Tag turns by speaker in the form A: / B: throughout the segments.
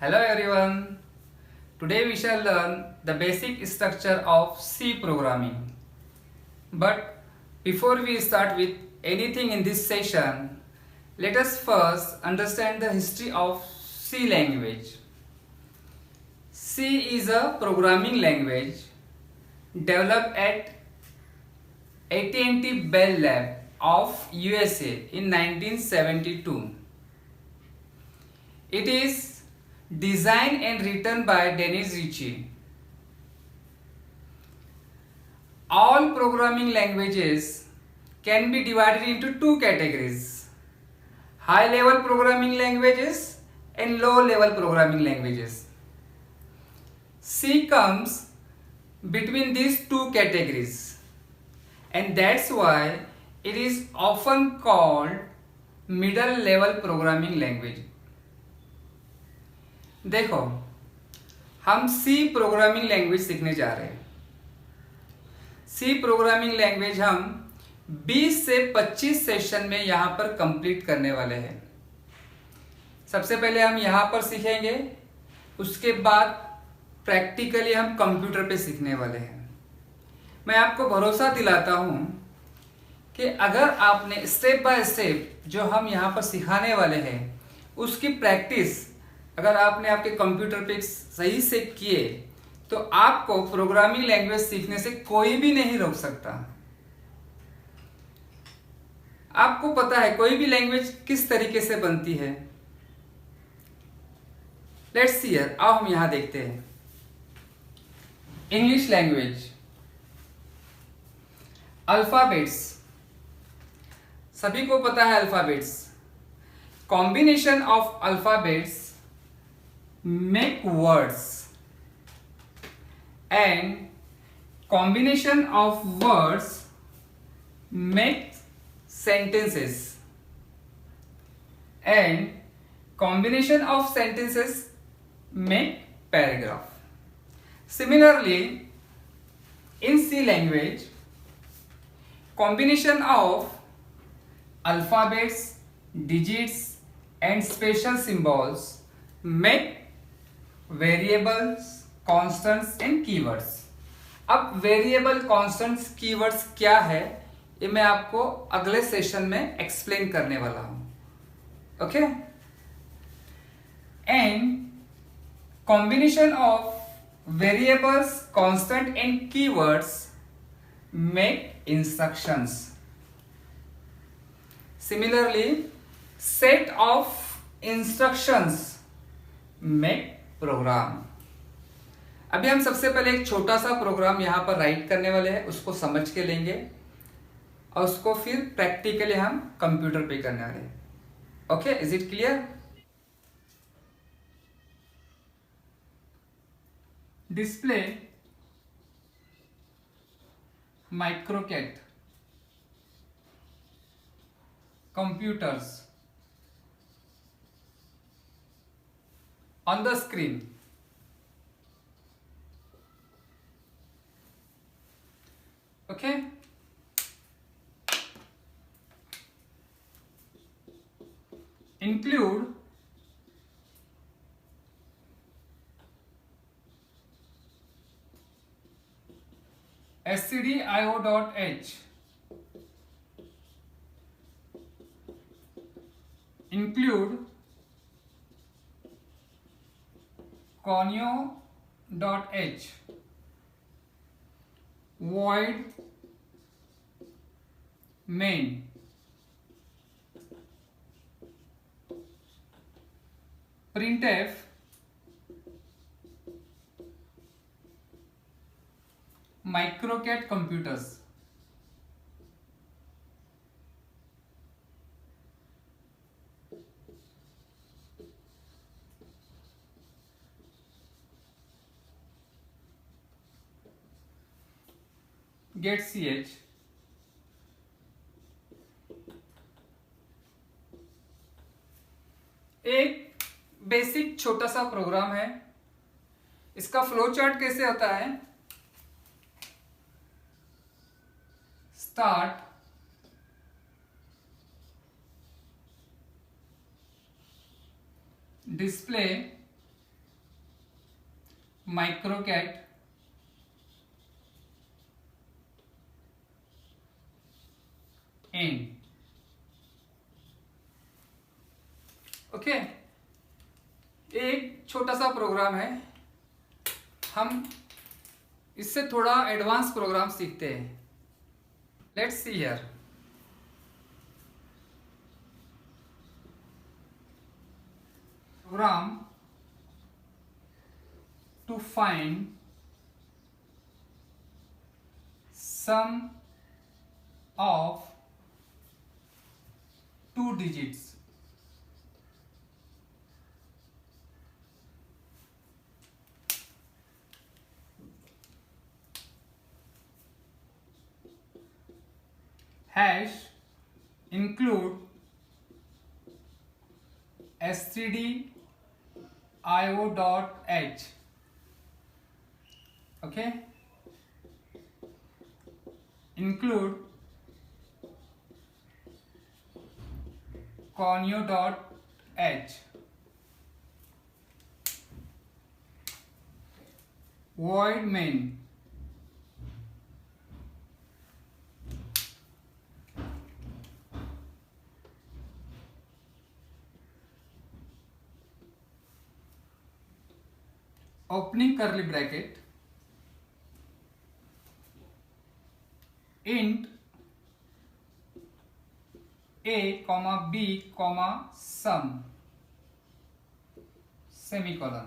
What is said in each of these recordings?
A: Hello everyone. Today we shall learn the basic structure of C programming. But before we start with anything in this session, let us first understand the history of C language. C is a programming language developed at AT&T Bell Lab of USA in 1972. It is designed and written by Dennis Ritchie. All programming languages can be divided into two categories: high level programming languages and low level programming languages. C comes between these two categories, and that's why it is often called middle level programming language. देखो, हम सी programming language सीखने जा रहे हैं. सी programming language हम 20 से 25 session में यहाँ पर कंप्लीट करने वाले हैं. सबसे पहले हम यहाँ पर सीखेंगे, उसके बाद प्रैक्टिकली हम कंप्यूटर पे सीखने वाले हैं. मैं आपको भरोसा दिलाता हूँ कि अगर आपने स्टेप बाय स्टेप जो हम यहाँ पर सिखाने वाले हैं उसकी प्रैक्टिस अगर आपने आपके कंप्यूटर पे सही से किए तो आपको प्रोग्रामिंग लैंग्वेज सीखने से कोई भी नहीं रोक सकता. आपको पता है कोई भी लैंग्वेज किस तरीके से बनती है. लेट्स सी हियर, आओ हम यहां देखते हैं. इंग्लिश लैंग्वेज, अल्फाबेट्स, सभी को पता है alphabets. Combination of alphabets make words and combination of words make sentences and combination of sentences make paragraph. Similarly, in C language, combination of alphabets, digits and special symbols make variables, constants and keywords. अब variable, constants, keywords क्या है ये मैं आपको अगले session में explain करने वाला हूं. Okay. And combination of variables, constant and keywords make instructions. Similarly, set of instructions make program. अभी हम सबसे पहले एक छोटा सा प्रोग्राम यहां पर राइट करने वाले हैं, उसको समझ के लेंगे और उसको फिर प्रैक्टिकली हम कंप्यूटर पे करने वाले हैं. Okay, is it clear? Display microcat computers on the screen. Okay. Include stdio.h, include conio.h, void main, printf microcat computers. get ch, एक बेसिक छोटा सा प्रोग्राम है. इसका फ्लो चार्ट कैसे होता है? स्टार्ट, display माइक्रोकैट, इन। ओके, एक छोटा सा प्रोग्राम है, हम इससे थोड़ा एडवांस प्रोग्राम सीखते हैं। Let's see here. Program to find sum of 2 digits. Hash include std io.h. okay, include conio.h, void main, opening curly bracket, int a comma b comma sum, semicolon.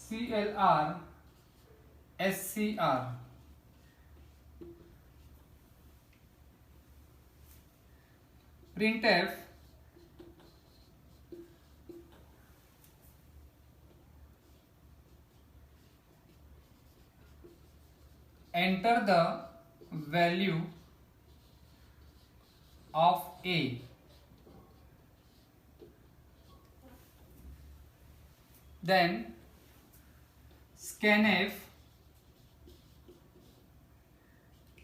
A: CLR SCR, printf enter the value of a, then scanf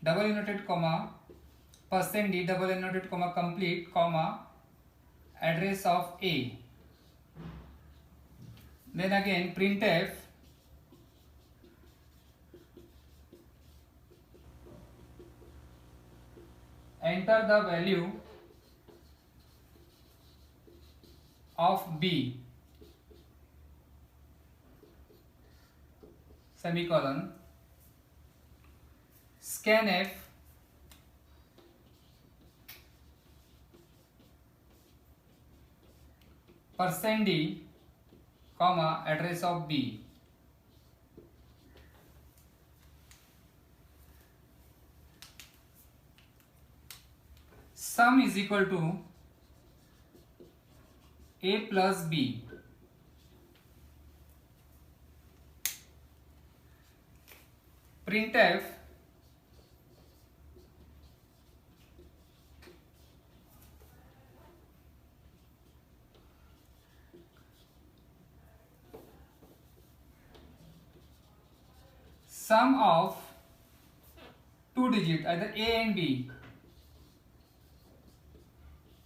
A: double inverted comma %d double inverted comma complete comma address of a, then again printf enter the value of b, semicolon, scanf %d comma address of b, sum is equal to a plus b, printf sum of 2 digit either a and b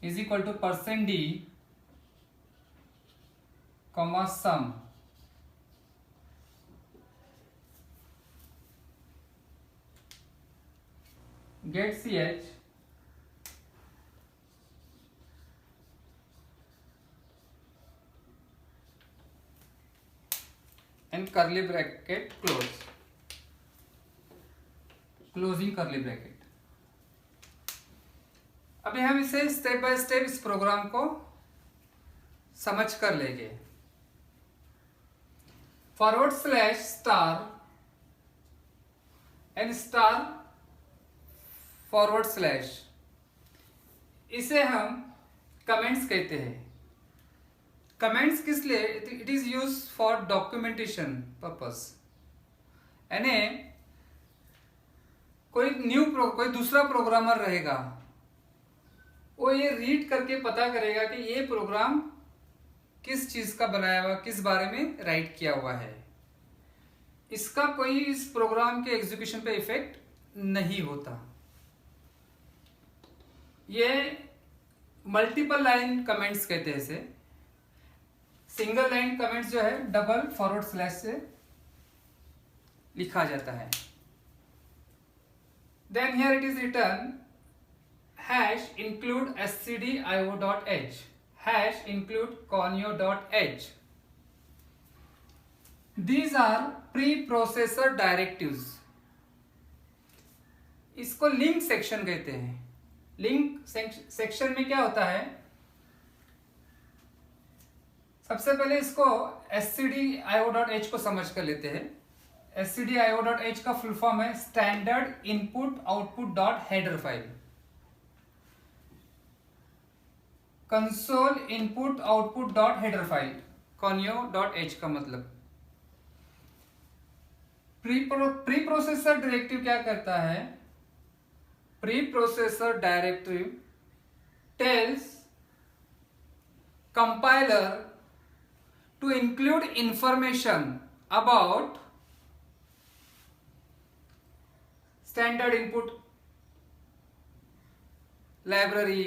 A: is equal to %d comma sum, get ch and curly bracket close, closing curly bracket. अभी हम इसे step by step इस programme को समझ कर लेंगे। /* And star // इसे हम कमेंट्स कहते हैं। कमेंट्स किस लिए? It is use for documentation purpose, यानी कोई दूसरा प्रोग्रामर रहेगा, वो ये रीड करके पता करेगा कि ये प्रोग्राम किस चीज का बनाया हुआ, किस बारे में राइट किया हुआ है। इसका कोई इस प्रोग्राम के एग्जीक्यूशन पे इफेक्ट नहीं होता। ये मल्टीपल लाइन कमेंट्स कहते हैं इसे। सिंगल लाइन कमेंट्स जो है डबल फॉरवर्ड स्लैश से लिखा जाता है। Then here it is written hash include stdio.h, hash include conio.h. These are pre-processor directives. इसको लिंक सेक्शन कहते हैं। लिंक सेक्शन में क्या होता है, सबसे पहले इसको stdio.h को समझ कर लेते हैं। stdio.h का फुल फॉर्म है standard input output dot header file. Console input output dot header file, conio.h का मतलब। प्री प्रोसेसर डायरेक्टिव क्या करता है, preprocessor directive tells compiler to include information about standard input library,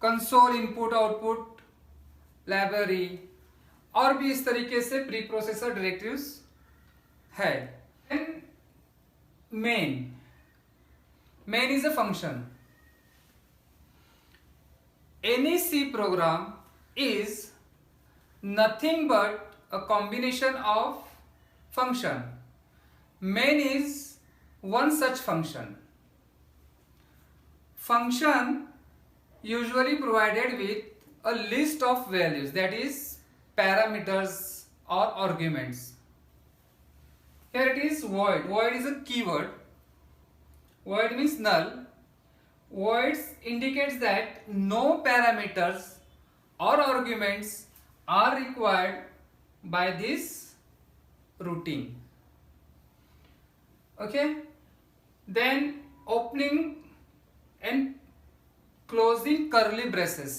A: console input output library, और भी इस तरीके से प्री प्रोसेसर डायरेक्टिव्स है। Main is a function. Any C program is nothing but a combination of function. Main is one such function. Function usually provided with a list of values, that is parameters or arguments. Here it is void. Void is a keyword. Void means null. Void indicates that no parameters or arguments are required by this routine. Okay, then opening and closing curly braces.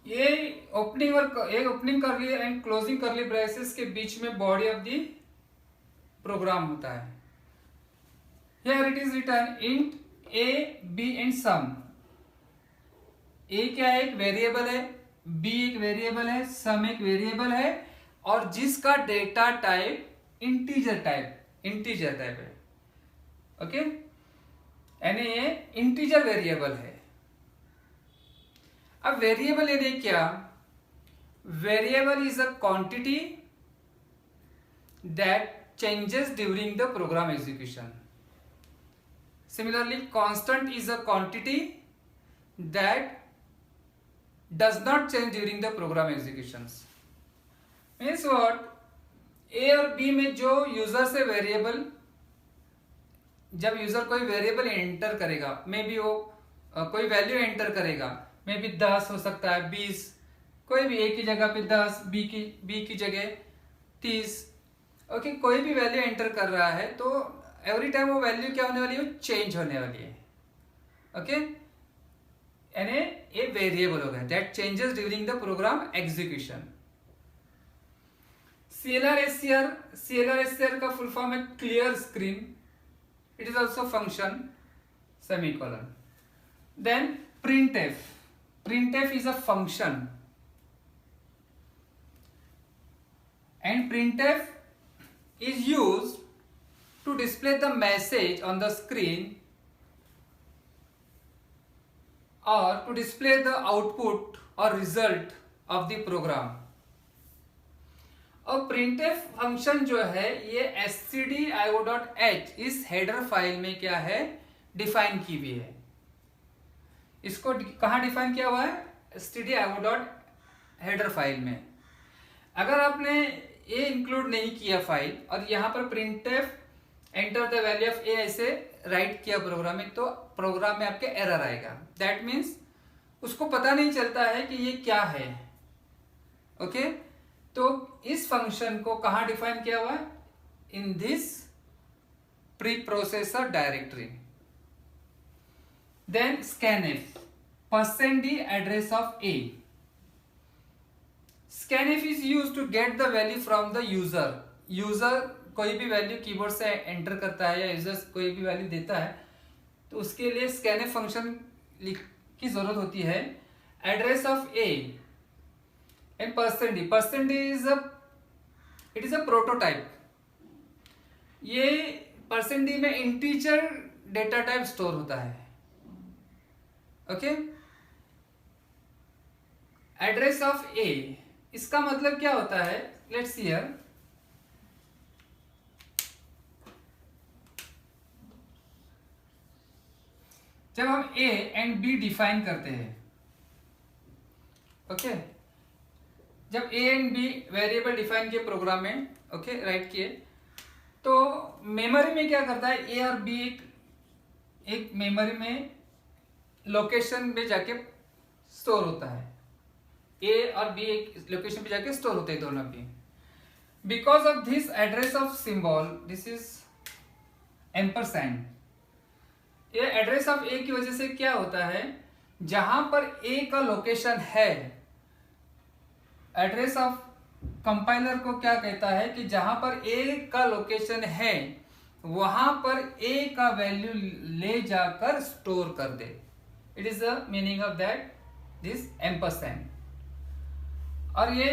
A: ये opening curly and closing curly braces के बीच में body of the program होता है। Here it is return int A B and sum. A क्या है, एक variable है, बी एक वेरिएबल है, सम एक वेरिएबल है, और जिसका डेटा टाइप इंटीजर टाइप है। ओके, यानी ये इंटीजर वेरिएबल है। अब वेरिएबल यानी क्या, variable is a quantity that changes during the program execution. Similarly constant is a quantity that does not change during the program execution. Means what, A और B में जो user से variable, जब user कोई variable enter करेगा, may be वो कोई value enter करेगा, मे बी 10 हो सकता है, 20, कोई भी, ए की जगह पे 10, बी की जगह 30। ओके, कोई भी वैल्यू एंटर कर रहा है तो एवरी टाइम वो वैल्यू क्या होने वाली है, चेंज होने वाली है। ओके, यानी ये वेरिएबल हो गया that changes during the program execution. CLR का फुल फॉर्म है clear screen. It is also function, semicolon. Then printf. Printf is a function, and printf is used to display the message on the screen or to display the output or result of the program. और printf function जो है ये stdio.h इस header file में क्या है, define की हुई है। इसको कहाँ डिफाइन किया हुआ है, stdio.header फाइल में। अगर आपने ये इंक्लूड नहीं किया फाइल और यहाँ पर printf enter the value of A ऐसे राइट किया प्रोग्राम में, तो प्रोग्राम में आपके एरर आएगा। दैट मीन्स उसको पता नहीं चलता है कि ये क्या है। ओके, तो इस फंक्शन को कहाँ डिफाइन किया हुआ है, in this preprocessor directory. Then scanf, % address of A. scanf is used to get the value from the user कोई भी वैल्यू कीबोर्ड से एंटर करता है या यूजर कोई भी वैल्यू देता है तो उसके लिए स्कैनफ फंक्शन की जरूरत होती है। Address of A and percent percentage it is a prototype. ये परसेंट डी में इंटीजर डेटा टाइप स्टोर होता है। ओके, एड्रेस ऑफ ए इसका मतलब क्या होता है, लेट्स सी हियर। जब हम ए एंड बी डिफाइन करते हैं, ओके, जब A and B variable define किए प्रोग्राम में, ओके, राइट किए, तो मेमोरी में क्या करता है, ए और बी एक मेमोरी में लोकेशन पे जाके स्टोर होता है। ए और बी एक लोकेशन पे जाके स्टोर होते हैं दोनों भी। Because of this address of symbol, this is ampersand. ये एड्रेस ऑफ ए की वजह से क्या होता है, जहां पर ए का लोकेशन है, एड्रेस ऑफ कंपाइलर को क्या कहता है कि जहां पर ए का लोकेशन है वहां पर ए का वैल्यू ले जाकर स्टोर कर दे। It is the meaning of that this ampersand. और ये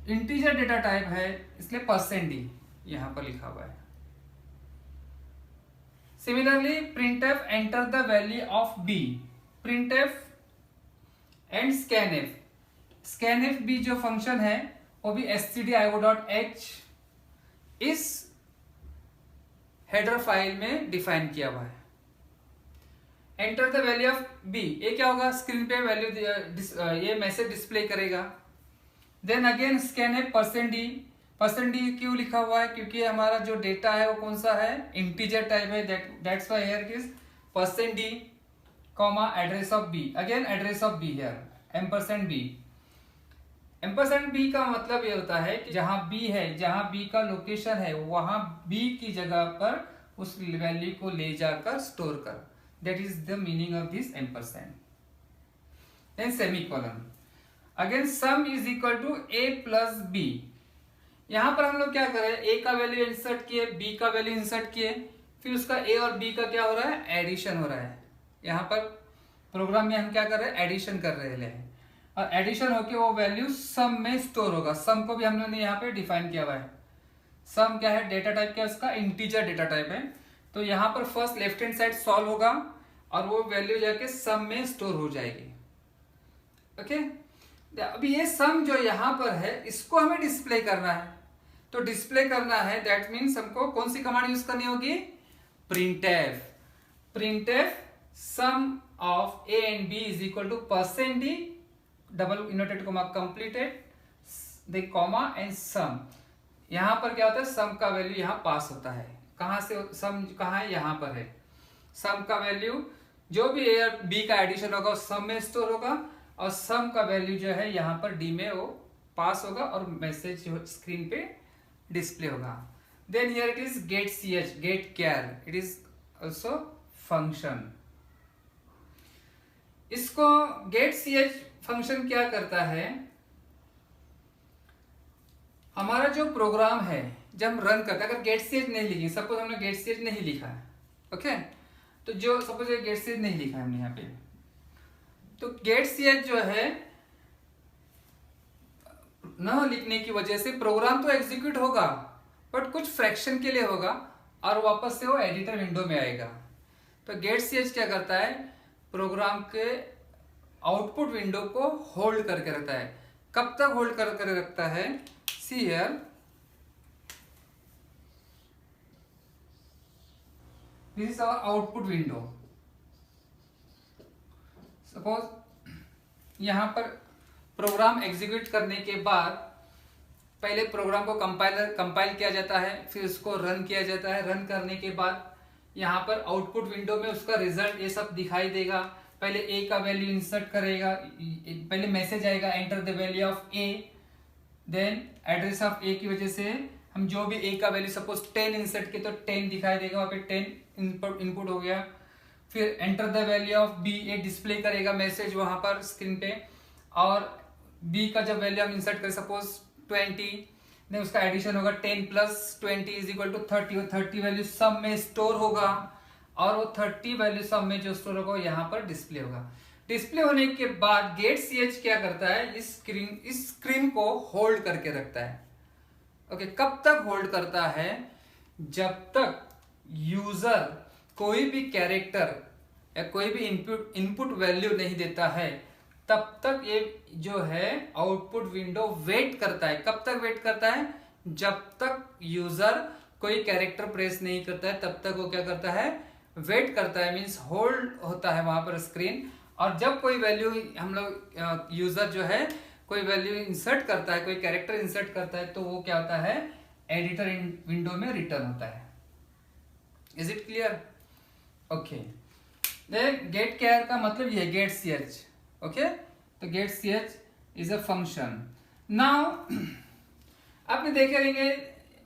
A: इंटीजर डेटा टाइप है इसलिए परसेंट डी यहां पर लिखा हुआ है। Similarly, printf enter the value of b, printf and scanf। scanf भी जो फंक्शन है वो भी stdio.h इस हेडर फाइल में डिफाइन किया हुआ है। Enter the value of b, ये क्या होगा, स्क्रीन पे वैल्यू ये मैसेज डिस्प्ले करेगा। Then again scanf percent D क्यों लिखा हुआ है, क्योंकि हमारा जो डेटा है वो कौन सा है, इंटीजर टाइप है, that's why here it is percent D comma address of B, again address of B here ampersand B. Ampersand B का मतलब ये होता है कि जहां बी है, जहां बी का लोकेशन है वहां बी की जगह पर उस वैल्यू को ले जाकर स्टोर कर, that is the meaning of this ampersand. Then semicolon, again sum is equal to A plus B. यहां पर हम लोग क्या कर रहे हैं, ए का वैल्यू इंसर्ट किए, बी का वैल्यू इंसर्ट किए, फिर उसका ए और बी का क्या हो रहा है, एडिशन हो रहा है। यहां पर प्रोग्राम में हम क्या कर रहे हैं, एडिशन कर रहे हैं, और एडिशन होके वो वैल्यू सम में स्टोर होगा। सम को भी हम लोगों ने यहाँ पे डिफाइन किया हुआ है। सम क्या है, डेटा टाइप क्या है उसका, इंटीजर डेटा टाइप है। तो यहाँ पर first left hand side solve होगा और वो वैल्यू जाके सम में स्टोर हो जाएगी। ओके, अभी ये सम जो यहाँ पर है इसको हमें डिस्प्ले करना है, तो डिस्प्ले करना है दैट मीन्स हमको कौन सी कमांड यूज करनी होगी, printf. Printf sum of A and B is equal to percent D double inverted comma completed the comma and sum. यहां पर क्या होता है, सम का वैल्यू यहां पास होता है। कहां से सम कहां है, यहां पर है। सम का वैल्यू जो भी ए और बी का एडिशन होगा वो सम में स्टोर होगा, और सम का वैल्यू जो है यहां पर डी में वो पास होगा और मैसेज स्क्रीन पे डिस्प्ले होगा। Then here it is get ch, get char, it is also function. इसको गेट ch फंक्शन क्या करता है, हमारा जो प्रोग्राम है जब हम रन करते हैं, अगर गेट ch नहीं लिखी, सपोज हमने गेट ch नहीं लिखा है, ओके, तो जो सपोज गेट ch नहीं लिखा है हमने यहाँ पे, तो गेट ch जो है न लिखने की वजह से प्रोग्राम तो एग्जीक्यूट होगा बट कुछ फ्रैक्शन के लिए होगा और वापस से वो एडिटर विंडो में आएगा। तो गेट ch क्या करता है, प्रोग्राम के आउटपुट विंडो को होल्ड करके रखता है। कब तक होल्ड करके रखता है, see here, this is our output window. Suppose यहां पर प्रोग्राम एग्जीक्यूट करने के बाद पहले प्रोग्राम को कंपाइल किया जाता है, फिर उसको रन किया जाता है। रन करने के बाद यहाँ पर आउटपुट विंडो में उसका रिजल्ट ये सब दिखाई देगा। पहले ए का वैल्यू इंसर्ट करेगा, पहले मैसेज आएगा enter the value of A, then address of A की वजह से हम जो भी ए का वैल्यू सपोज 10 इंसर्ट किए तो 10 दिखाई देगा, वहाँ पे 10 इनपुट हो गया। फिर enter the value of B, ए डिस्प्ले करेगा मैसेज वहां पर स्क्रीन पे, और बी का जब वैल्यू हम इंसर्ट करें सपोज 20, नहीं उसका एडिशन होगा 10 + 20 = 30 और 30 वैल्यू सम में स्टोर होगा और वो 30 वैल्यू सम में जो स्टोर होगा यहाँ पर डिस्प्ले होगा। डिस्प्ले होने के बाद गेट ch क्या करता है, इस स्क्रीन को होल्ड करके रखता है। ओके, कब तक होल्ड करता है? जब तक यूजर कोई भी कैरेक्टर या कोई भी इनपुट वैल्यू नहीं देता है, तब तक ये जो है आउटपुट विंडो वेट करता है। कब तक वेट करता है? जब तक यूजर कोई कैरेक्टर प्रेस नहीं करता है तब तक वो क्या करता है, वेट करता है, मींस होल्ड होता है वहां पर स्क्रीन। और जब कोई वैल्यू हम लोग यूजर जो है कोई वैल्यू इंसर्ट करता है, कोई कैरेक्टर इंसर्ट करता है, तो वो क्या होता है, एडिटर विंडो में रिटर्न होता है। Is it clear? Okay, get char का मतलब ये गेट ch। ओके, तो get ch is a function. Now आपने देखे रहेंगे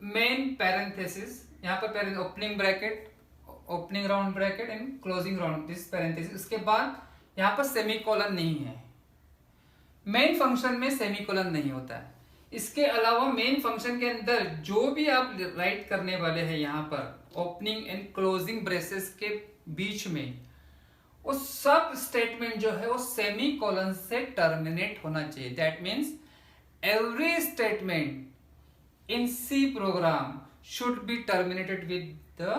A: मेन पैरेंथेसिस, यहाँ पर opening bracket, opening round bracket and closing round this parenthesis. उसके बाद यहाँ पर सेमीकोलन नहीं है। मेन फंक्शन में सेमीकोलन नहीं होता है। इसके अलावा मेन फंक्शन के अंदर जो भी आप राइट करने वाले हैं यहाँ पर ओपनिंग एंड क्लोजिंग ब्रेसेस के बीच में, वो सब स्टेटमेंट जो है वो सेमीकोलन से टर्मिनेट होना चाहिए। That means every statement in C program should be terminated with the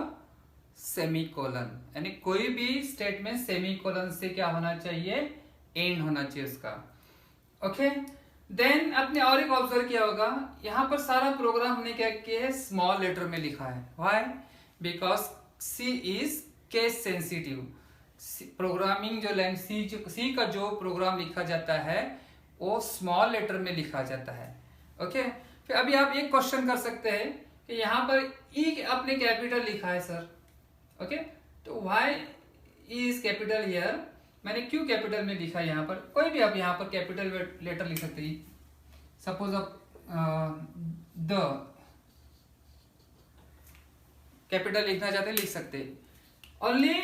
A: semicolon, यानी कोई भी स्टेटमेंट सेमीकोलन से क्या होना चाहिए, एंड होना चाहिए उसका। ओके, देन आपने और एक ऑब्जर्व किया होगा, यहाँ पर सारा प्रोग्राम हमने क्या किया है, स्मॉल लेटर में लिखा है। Why? Because C is case sensitive. Programming जो लैंग्वेज सी का जो प्रोग्राम लिखा जाता है वो स्मॉल लेटर में लिखा जाता है। ओके, फिर अभी आप एक क्वेश्चन कर सकते हैं कि यहाँ पर ई आपने कैपिटल लिखा है सर। ओके, तो why E is capital here, मैंने क्यों कैपिटल में लिखा है यहाँ पर? कोई भी आप यहाँ पर कैपिटल लेटर लिख सकते हैं। सपोज आप द कैपिटल लिखना चाहते हैं, लिख सकते हैं। ओनली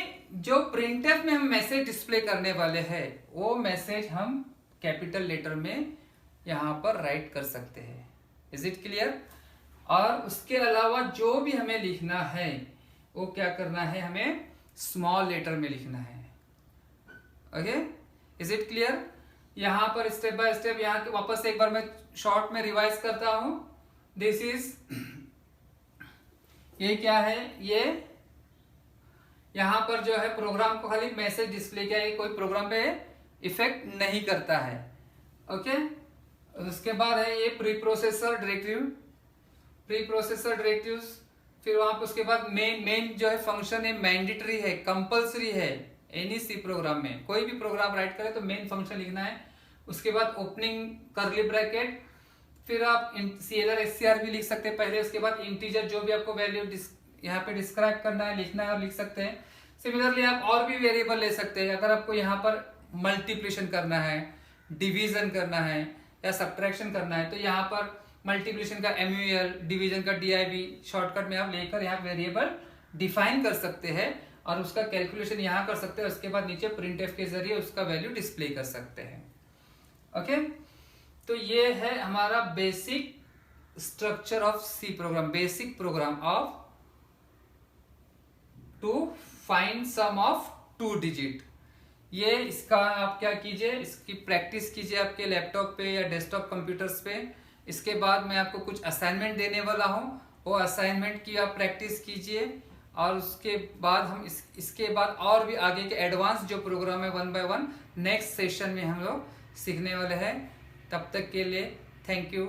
A: जो प्रिंटफ में हम मैसेज डिस्प्ले करने वाले हैं वो मैसेज हम कैपिटल लेटर में यहाँ पर राइट कर सकते हैं। Is it clear? और उसके अलावा जो भी हमें लिखना है वो क्या करना है, हमें स्मॉल लेटर में लिखना है। Okay, is it clear? यहाँ पर स्टेप बाय स्टेप यहाँ के वापस एक बार मैं शॉर्ट में रिवाइज करता हूं। दिस इज, ये क्या है, ये यहाँ पर जो है प्रोग्राम को खाली मैसेज डिस्प्ले किया, ये कोई प्रोग्राम पे इफेक्ट नहीं करता है। ओके, उसके बाद है ये pre processor directive, pre processor directives. फिर वहां पर उसके बाद मेन जो है फंक्शन है, मैंडेटरी है, कंपल्सरी है। एनी सी प्रोग्राम में कोई भी प्रोग्राम राइट करे तो मेन फंक्शन लिखना है। उसके बाद ओपनिंग करली ब्रैकेट, फिर आप CLR SCR भी लिख सकते हैं पहले। उसके बाद इंटीजर जो भी आपको वैल्यू यहाँ पे डिस्क्राइब करना है, लिखना है और लिख सकते हैं। सिमिलरली आप और भी वेरिएबल ले सकते हैं। अगर आपको यहाँ पर मल्टीप्लिकेशन करना है, डिवीजन करना है या सब्ट्रैक्शन करना है, तो यहाँ पर मल्टीप्लिकेशन का MUL, डिवीजन का DIV शॉर्टकट में आप लेकर यहाँ वेरिएबल डिफाइन कर सकते हैं और उसका कैलकुलेशन यहाँ कर सकते हैं। उसके बाद नीचे प्रिंटफ के जरिए उसका वैल्यू डिस्प्ले कर सकते हैं। ओके, तो ये है हमारा basic structure of C program, basic program of to find sum of 2 digit. ये इसका आप क्या कीजिए, इसकी प्रैक्टिस कीजिए आपके लैपटॉप पे या डेस्कटॉप कंप्यूटर्स पे। इसके बाद मैं आपको कुछ असाइनमेंट देने वाला हूँ, वो असाइनमेंट की आप प्रैक्टिस कीजिए और उसके बाद हम इसके बाद और भी आगे के एडवांस जो प्रोग्राम है 1 by 1 नेक्स्ट सेशन में हम लोग सीखने वाले हैं। तब तक के लिए थैंक यू।